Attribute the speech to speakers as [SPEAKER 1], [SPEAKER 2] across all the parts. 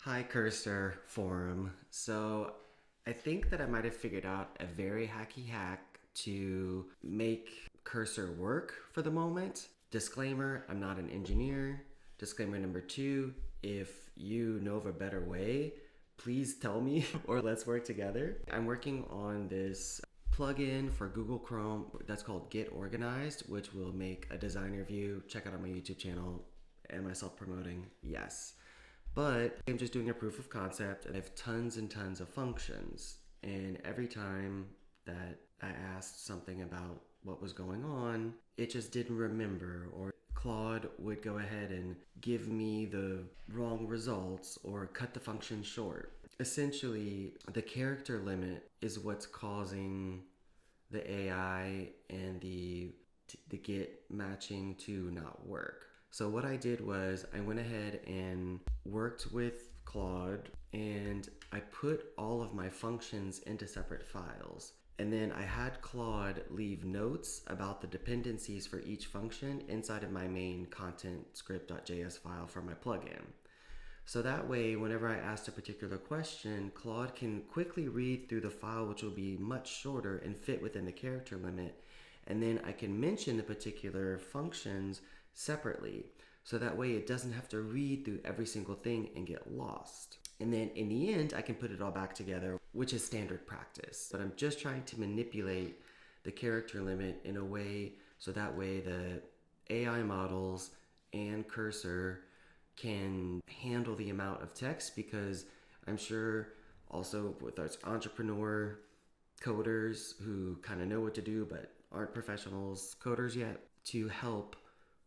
[SPEAKER 1] Hi, Cursor Forum. So, I think that I might have figured out a very hacky hack to make Cursor work for the moment. Disclaimer, I'm not an engineer. Disclaimer number two, if you know of a better way, please tell me or let's work together. I'm working on this plugin for Google Chrome that's called Get Organized, which will make a designer view. Check out on my YouTube channel. Am I self-promoting? Yes. But I'm just doing a proof of concept and I have tons and tons of functions. And every time that I asked something about what was going on, it just didn't remember, or Claude would go ahead and give me the wrong results or cut the function short. Essentially, the character limit is what's causing the AI and the get matching to not work. So what I did was I went ahead and worked with Claude and I put all of my functions into separate files. And then I had Claude leave notes about the dependencies for each function inside of my main content script.js file for my plugin. So that way, whenever I asked a particular question, Claude can quickly read through the file, which will be much shorter and fit within the character limit. And then I can mention the particular functions separately. So that way it doesn't have to read through every single thing and get lost. And then in the end, I can put it all back together, which is standard practice. But I'm just trying to manipulate the character limit in a way so that way the AI models and Cursor can handle the amount of text, because I'm sure also with those entrepreneur coders who kind of know what to do but aren't professionals coders yet, to help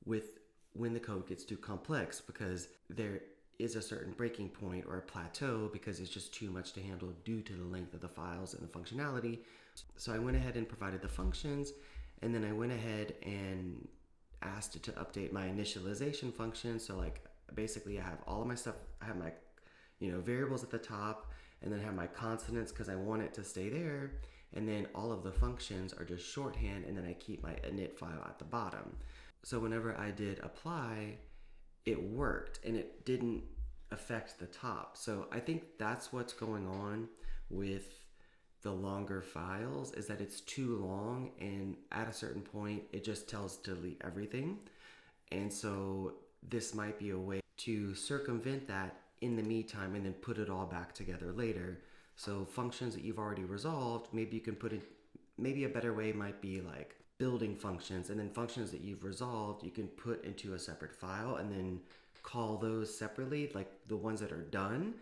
[SPEAKER 1] with when the code gets too complex, because there is a certain breaking point or a plateau because it's just too much to handle due to the length of the files and the functionality. So I went ahead and provided the functions, and then I went ahead and asked it to update my initialization function. So like basically I have all of my stuff, I have my variables at the top, and then I have my consonants because I want it to stay there, and then all of the functions are just shorthand, and then I keep my init file at the bottom. So whenever I did apply, it worked and it didn't affect the top. So I think that's what's going on with the longer files, is that it's too long, and at a certain point it just tells delete everything. And so this might be a way to circumvent that in the meantime and then put it all back together later. So functions that you've already resolved, maybe you can put in, maybe a better way might be like building functions, and then functions that you've resolved you can put into a separate file and then call those separately, like the ones that are done,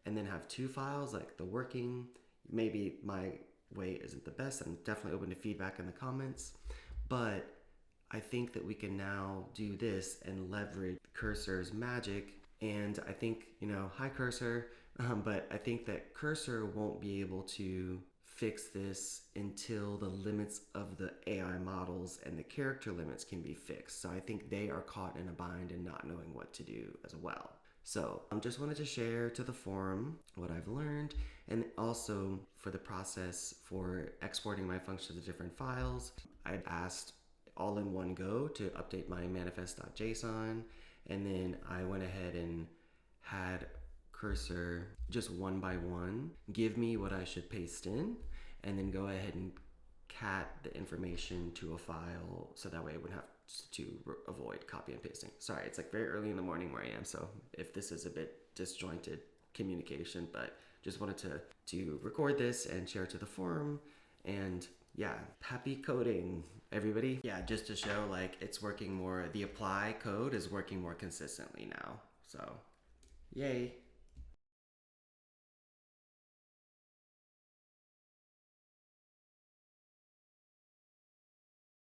[SPEAKER 1] and then have two files like the working. Maybe my way isn't the best. I'm definitely open to feedback in the comments, but I think that we can now do this and leverage Cursor's magic. And I think, hi Cursor, but I think that Cursor won't be able to fix this until the limits of the AI models and the character limits can be fixed. So I think they are caught in a bind and not knowing what to do as well. So I just wanted to share to the forum what I've learned, and also for the process for exporting my functions to different files. I asked all in one go to update my manifest.json, and then I went ahead and had Cursor just one by one give me what I should paste in, and then go ahead and cat the information to a file, so that way I wouldn't have to avoid copy and pasting. Sorry, it's like very early in the morning where I am, so if this is a bit disjointed communication, but just wanted to record this and share it to the forum. And yeah, happy coding, everybody. Yeah, just to show like it's working more, the apply code is working more consistently now. So, yay.